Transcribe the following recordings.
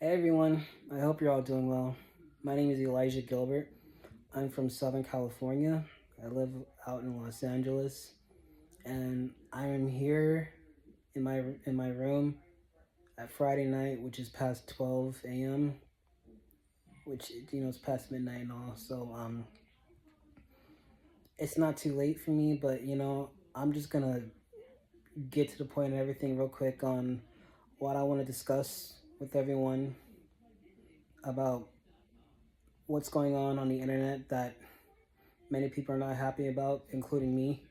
Hey everyone, I hope you're all doing well. My name is Elijah Gilbert. I'm from Southern California. I live out in Los Angeles, and I am here in my room at Friday night, which is past 12 a.m., which it's past midnight and all. So it's not too late for me, but I'm just gonna get to the point of everything real quick on what I want to discuss with everyone about what's going on the internet that many people are not happy about, including me,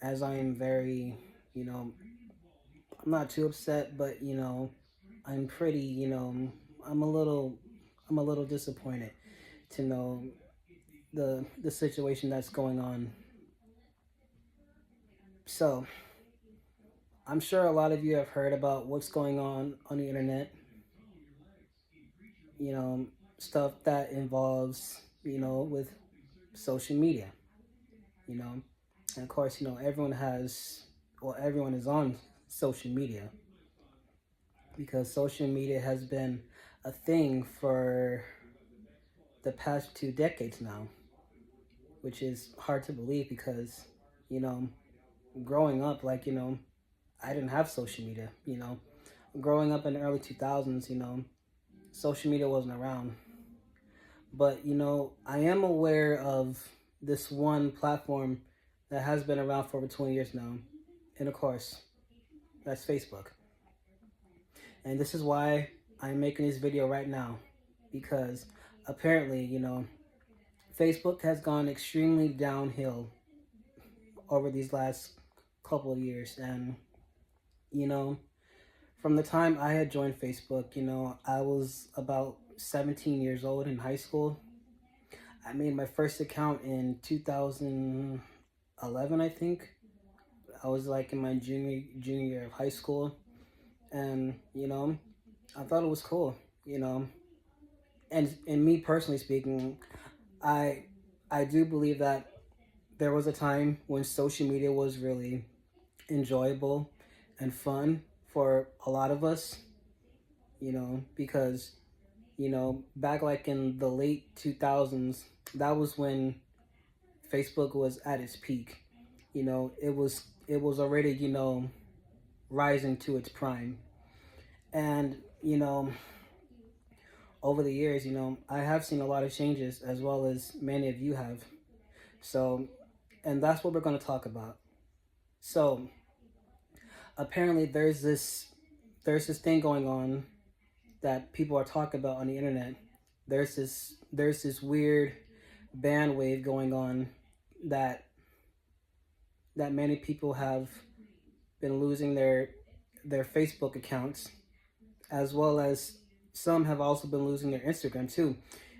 as I am very, you know, I'm not too upset, but I'm pretty, I'm a little, I'm a little disappointed to know the situation that's going on. So I'm sure a lot of you have heard about what's going on the internet. You know, stuff that involves, with social media. You know, and of course, everyone is on social media because social media has been a thing for the past 2 decades now, which is hard to believe because, you know, growing up, I didn't have social media, growing up in the early 2000s, social media wasn't around. But, I am aware of this one platform that has been around for over 20 years now. And of course, that's Facebook. And this is why I'm making this video right now because apparently, Facebook has gone extremely downhill over these last couple of years. And, you know, from the time I had joined Facebook, I was about 17 years old in high school. I made my first account in 2011, I think. I was like in my junior year of high school. And, I thought it was cool, and me personally speaking, I I do believe that there was a time when social media was really enjoyable and fun for a lot of us, because back like in the late 2000s, that was when Facebook was at its peak. It was already, rising to its prime. And, over the years, I have seen a lot of changes as well as many of you have. So, and that's what we're going to talk about. So, apparently there's this thing going on that people are talking about on the internet. There's this weird band wave going on that many people have been losing their Facebook accounts, as well as some have also been losing their Instagram too,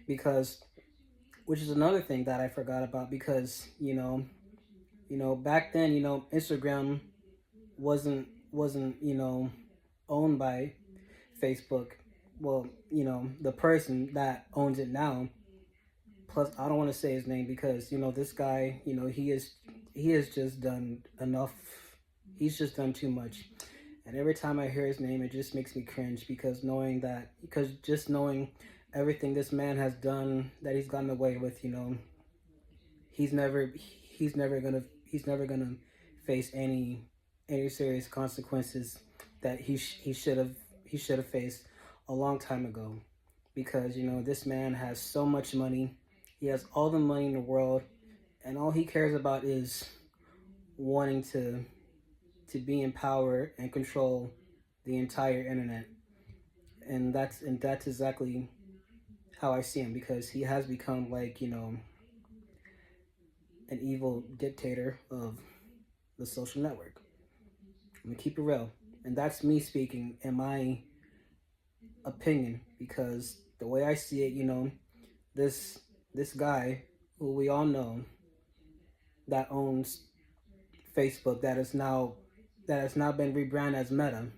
because which is another thing that I forgot about because back then Instagram wasn't owned by Facebook. Well, the person that owns it now. Plus, I don't want to say his name because this guy, he has just done enough. He's just done too much. And every time I hear his name, it just makes me cringe because just knowing everything this man has done that he's gotten away with, he's never he's never gonna face any serious consequences that he should have faced a long time ago, because this man has so much money. He has all the money in the world, and all he cares about is wanting to be in power and control the entire internet. And that's exactly how I see him, because he has become like an evil dictator of the social network. I'm gonna keep it real, and that's me speaking in my opinion, because the way I see it, this this guy who we all know that owns Facebook, that has now been rebranded as Meta.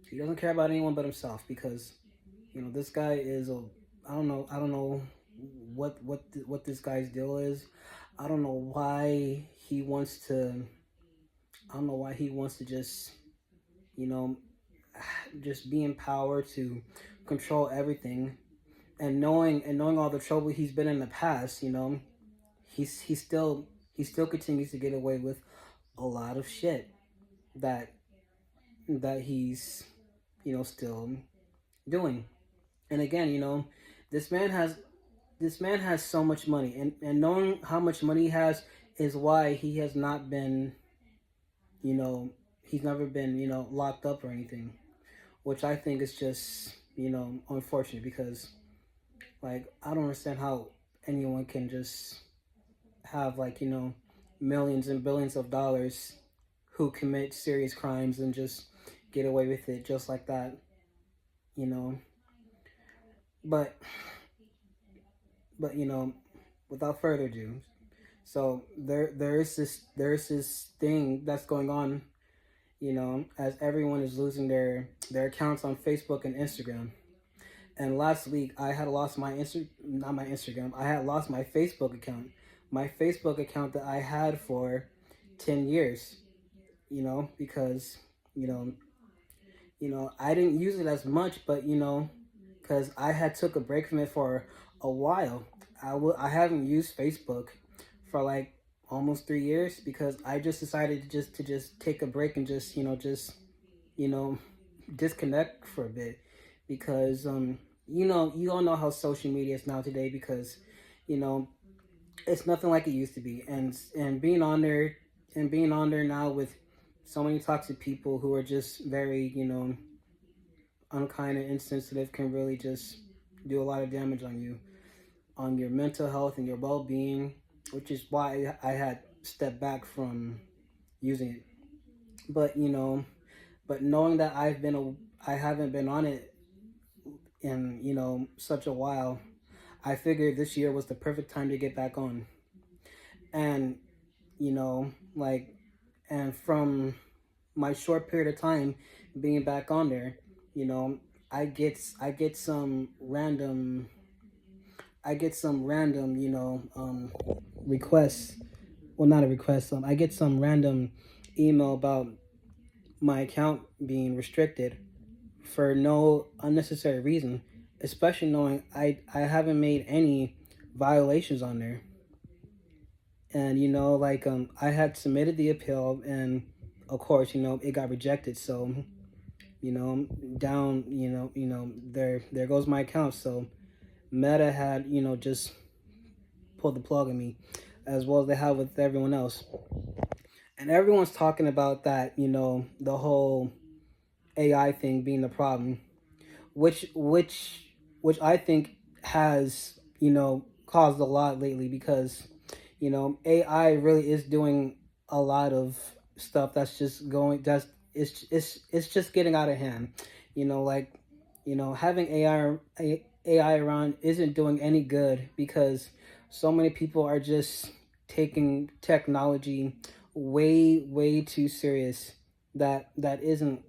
He doesn't care about anyone but himself, because this guy is a I don't know what this guy's deal is. I don't know why he wants to I don't know why he wants to just you know just being power to control everything, and knowing all the trouble he's been in the past, he still continues to get away with a lot of shit that he's still doing. And again, this man has so much money, and knowing how much money he has is why he has not been, he's never been, locked up or anything, which I think is just, unfortunate, because like I don't understand how anyone can just have, like, millions and billions of dollars, who commit serious crimes and just get away with it just like that, you know. But without further ado, so there's this thing that's going on, as everyone is losing their accounts on Facebook and Instagram. And last week I had lost my not my Instagram. I had lost my Facebook account. My Facebook account that I had for 10 years, because, I didn't use it as much, but, because I had took a break from it for a while. I haven't used Facebook for like almost 3 years, because I just decided to just take a break and just, you know, disconnect for a bit, because, you all know how social media is now today, because, you know, it's nothing like it used to be. And being on there now with so many toxic people who are just very, unkind and insensitive, can really just do a lot of damage on your mental health and your well-being, which is why I had stepped back from using it. But, but knowing that I haven't been on it in, such a while, I figured this year was the perfect time to get back on. And, like, and from my short period of time being back on there, I get some random requests. Well, not a request. I get some random email about my account being restricted for no unnecessary reason, especially knowing I haven't made any violations on there. And, like, I had submitted the appeal, and of course, it got rejected. So, down, there goes my account. So Meta had, just pulled the plug on me, as well as they have with everyone else. And everyone's talking about that, the whole AI thing being the problem, which I think has, caused a lot lately, because, AI really is doing a lot of stuff that's just going, it's just getting out of hand. Like, having AI around isn't doing any good, because so many people are just taking technology way too serious, that isn't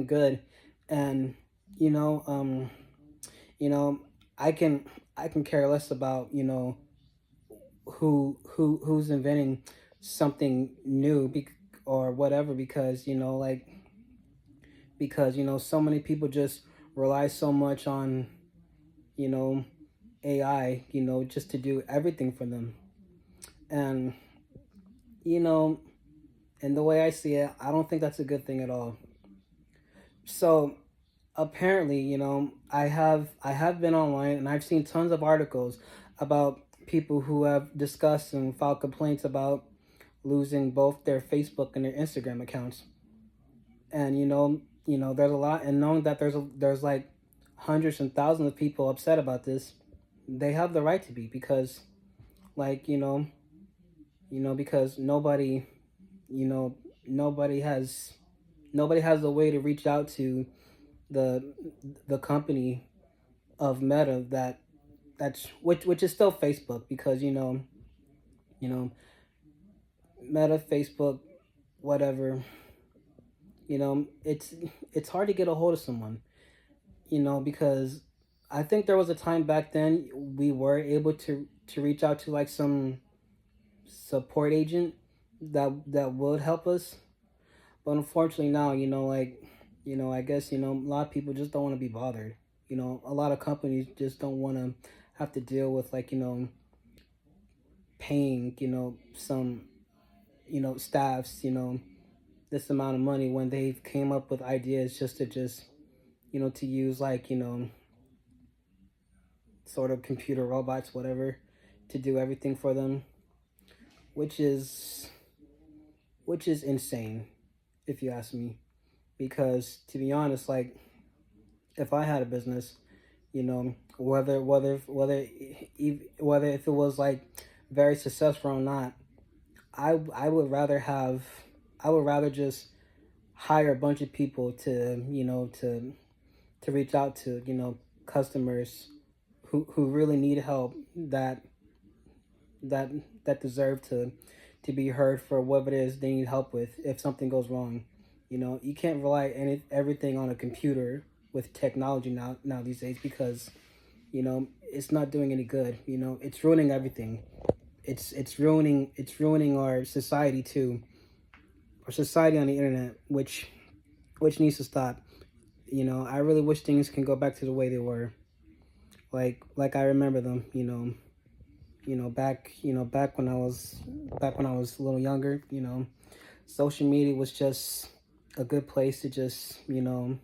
good. And, you know um you know I can care less about, who's inventing something new, or whatever, because, like, because, so many people just rely so much on, you know AI, just to do everything for them. And, you know and the way I see it, I don't think that's a good thing at all. So apparently, I have been online, and I've seen tons of articles about people who have discussed and filed complaints about losing both their Facebook and their Instagram accounts. And, there's a lot, and knowing that there's like hundreds and thousands of people upset about this, they have the right to be, because, like, because you know nobody has a way to reach out to the company of Meta, that's which is still Facebook, because, you know Meta, Facebook, whatever, it's hard to get a hold of someone, because I think there was a time back then we were able to reach out to, like, some support agent that would help us. But unfortunately now, like, I guess, a lot of people just don't want to be bothered. A lot of companies just don't want to have to deal with, like, paying, some, staffs, this amount of money when they came up with ideas just, to use, like, sort of computer robots, whatever, to do everything for them, which is insane, if you ask me. Because to be honest, like, if I had a business, whether if it was like very successful or not, I would rather have I would rather just hire a bunch of people to to reach out to customers who really need help, that that deserve to be heard for what it is they need help with if something goes wrong. You can't rely everything on a computer with technology now these days, because it's not doing any good. It's ruining everything. It's ruining our society too. Our society on the internet, which needs to stop. I really wish things can go back to the way they were. Like I remember them, back when I was a little younger, social media was just a good place to just, not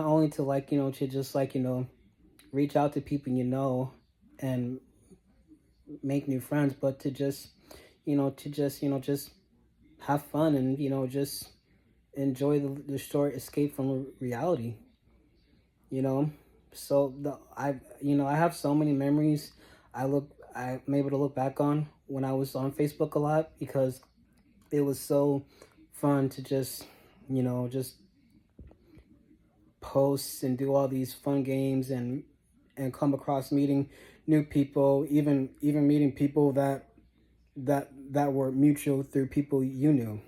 only to, like, to just, like, reach out to people, and make new friends, but to just, just have fun, and, just enjoy the short escape from reality, you know. So I have so many memories. I'm able to look back on when I was on Facebook a lot, because it was so fun to just, just post and do all these fun games, and come across meeting new people, even meeting people that were mutual through people you knew.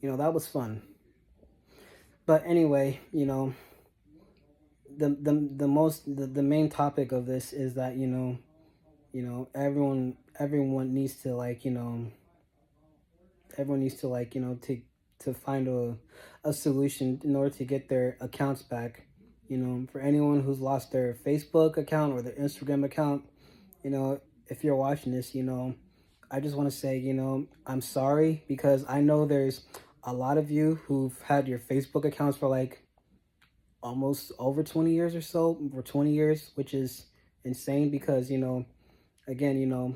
That was fun. But anyway, the main topic of this is that, everyone needs to, like, everyone needs to, like, to find a solution in order to get their accounts back. For anyone who's lost their Facebook account or their Instagram account, if you're watching this, I just want to say, I'm sorry, because I know there's a lot of you who've had your Facebook accounts for like almost over 20 years or so, or 20 years, which is insane, because, again,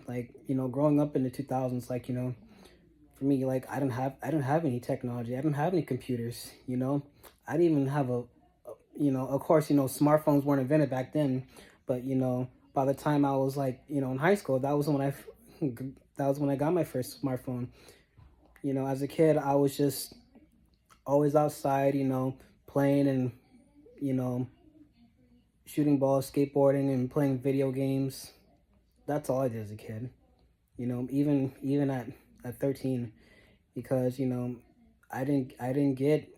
like, growing up in the 2000s, like, for me, like, I didn't have any technology. I didn't have any computers, I didn't even have of course, smartphones weren't invented back then, but, by the time I was, like, in high school, that was when I got my first smartphone. As a kid, I was just always outside, playing, and, you know, shooting balls, skateboarding, and playing video games. That's all I did as a kid. Even at 13, because, I didn't get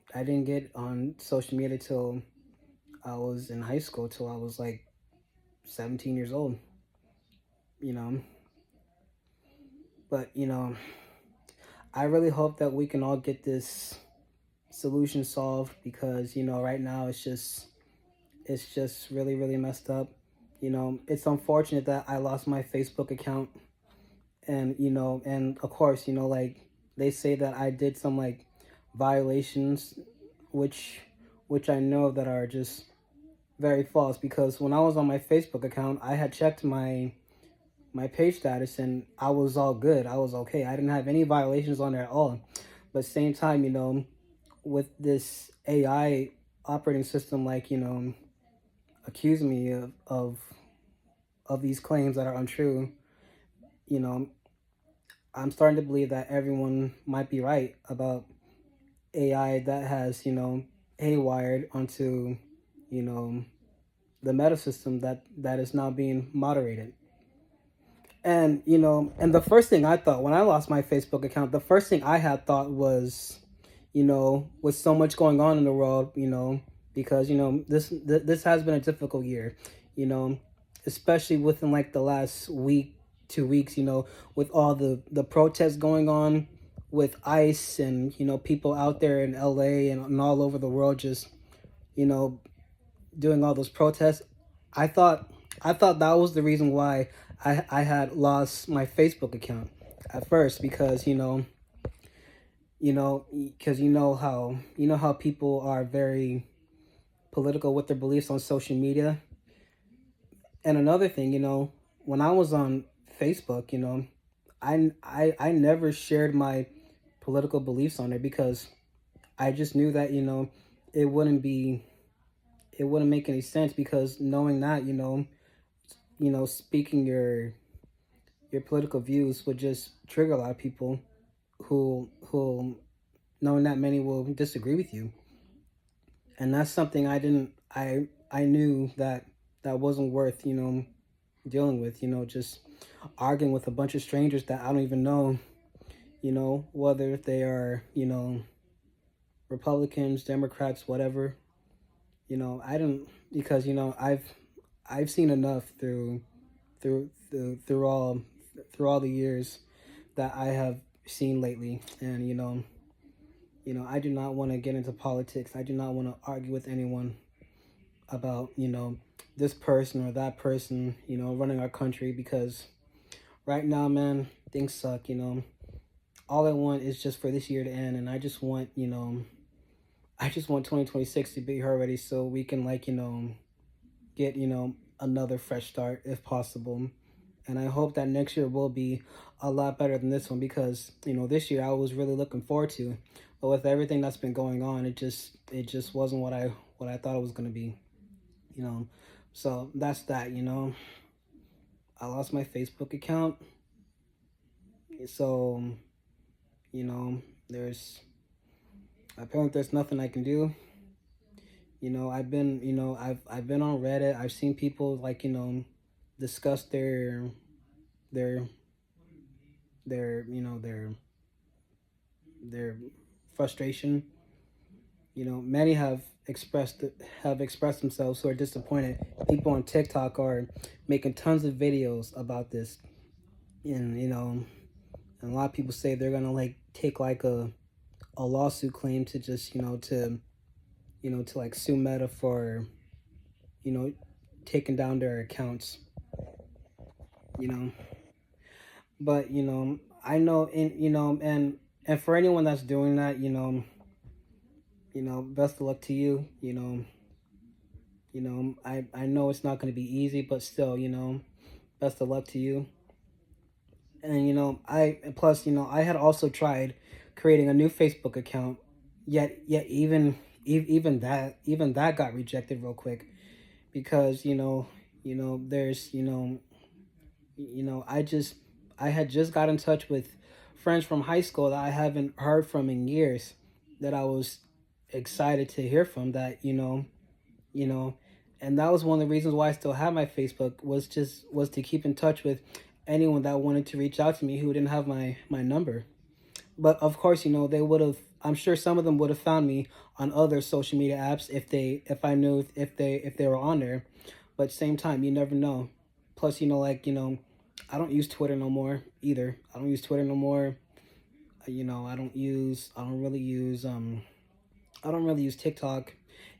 on social media till I was in high school, till I was like 17 years old. You know, but, I really hope that we can all get this solution solved, because, right now it's just really, really messed up. It's unfortunate that I lost my Facebook account, and, and of course, like, they say that I did some, like, violations, which I know that are just very false, because when I was on my Facebook account, I had checked my page status, and I was all good. I was okay. I didn't have any violations on there at all. But same time, with this AI operating system, like, accuse me of these claims that are untrue, you know, I'm starting to believe that everyone might be right about AI that has, haywired onto, you know, the meta system that is now being moderated. And, and the first thing I thought when I lost my Facebook account, the first thing I had thought was, with so much going on in the world, because, this has been a difficult year, you know, especially within, like, the last week, 2 weeks, with all the protests going on, with ICE and, you know, people out there in LA and all over the world just, you know, doing all those protests. I thought I thought that was the reason why I had lost my Facebook account at first, because because you know how people are very political with their beliefs on social media. And another thing, when I was on Facebook, I never shared my political beliefs on it, because I just knew that it wouldn't be it wouldn't make any sense, because knowing that speaking your political views would just trigger a lot of people who knowing that many will disagree with you. And that's something I didn't I knew that that wasn't worth dealing with, just arguing with a bunch of strangers that I don't even know, whether they are Republicans, Democrats, whatever. I don't, because I've seen enough through all the years that I have seen lately. And I do not want to get into politics. I do not want to argue with anyone about this person or that person running our country, because right now, man, things suck. All I want is just for this year to end, and I just want 2026 to be here already, so we can get another fresh start if possible. And I hope that next year will be a lot better than this one, because this year I was really looking forward to, but with everything that's been going on, it just wasn't what I thought it was going to be. you know so that's that. I lost my Facebook account, so there's apparently there's nothing I can do. I've been on Reddit. I've seen people discuss their their frustration. Many have expressed themselves who are disappointed. People on TikTok are making tons of videos about this, and and a lot of people say they're gonna take a lawsuit claim to just to sue Meta for you know taking down their accounts. You know, but I know, and for anyone that's doing that, best of luck to you. I know it's not going to be easy, but still, best of luck to you. And I plus I had also tried creating a new Facebook account, yet even that got rejected real quick, because there's I had just got in touch with friends from high school that I haven't heard from in years, that I was excited to hear from, that you know and that was one of the reasons why I still have my Facebook, was to keep in touch with anyone that wanted to reach out to me who didn't have my number. But of course, they would have, I'm sure some of them would have found me on other social media apps if I knew if they were on there. But same time, you never know. Plus, I don't use Twitter no more either. I don't use Twitter no more. I don't really use TikTok.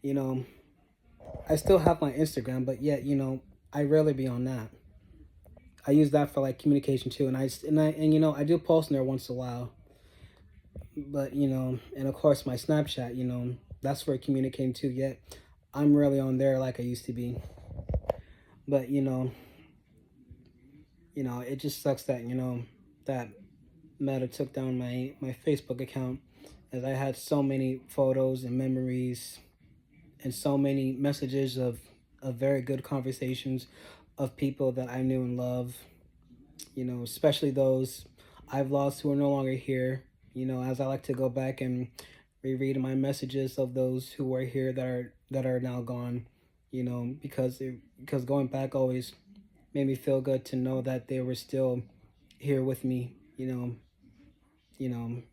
You know, I still have my Instagram, but yet, I rarely be on that. I use that for communication too, and I do post in there once in a while. But and of course my Snapchat, that's for communicating too. Yet I'm rarely on there like I used to be. But it just sucks that that Meta took down my Facebook account, as I had so many photos and memories and so many messages of very good conversations of people that I knew and love. Especially those I've lost who are no longer here. As I like to go back and reread my messages of those who were here that are now gone. Because going back always made me feel good to know that they were still here with me.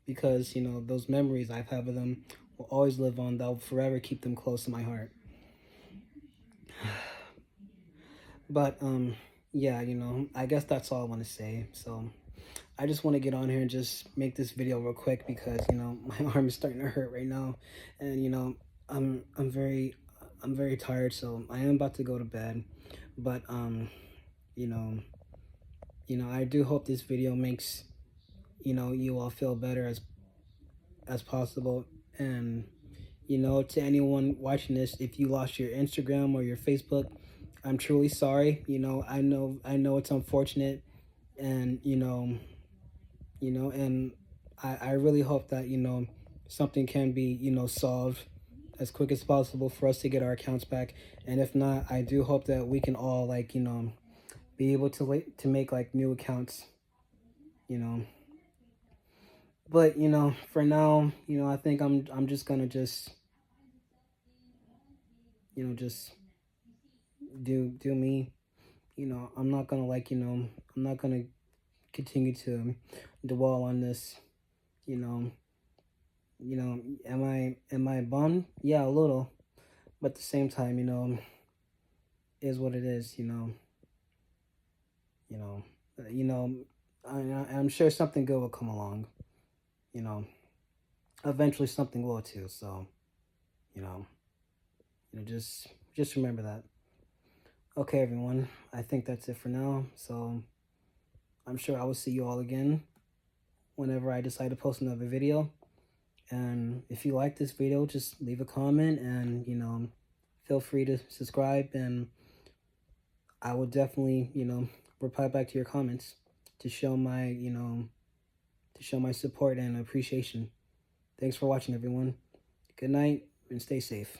Because those memories I've had with them will always live on. They'll forever keep them close to my heart. But yeah, I guess that's all I want to say. So I just want to get on here and just make this video real quick because, you know, my arm is starting to hurt right now, and you know, I'm very tired, so I am about to go to bed. But you know, I do hope this video makes, you know, you all feel better as possible. And you know, to anyone watching this, if you lost your Instagram or your Facebook, I'm truly sorry. You know, I know it's unfortunate, and and I really hope that, you know, something can be, you know, solved as quick as possible for us to get our accounts back. And if not, I do hope that we can all, like, you know, be able to make like new accounts, you know. But you know, for now, you know, I think I'm just gonna just, you know, just do me. You know, I'm not gonna, like, you know, I'm not gonna continue to dwell on this. You know, am I bummed? Yeah, a little, but at the same time, you know, is what it is. You know, you know, I'm sure something good will come along. You know, eventually something will too. So, you know, just remember that. Okay, everyone, I think that's it for now. So I'm sure I will see you all again whenever I decide to post another video. And if you like this video, just leave a comment and, you know, feel free to subscribe, and I will definitely, you know, reply back to your comments to show my, you know, to show my support and appreciation. Thanks for watching, everyone. Good night and stay safe.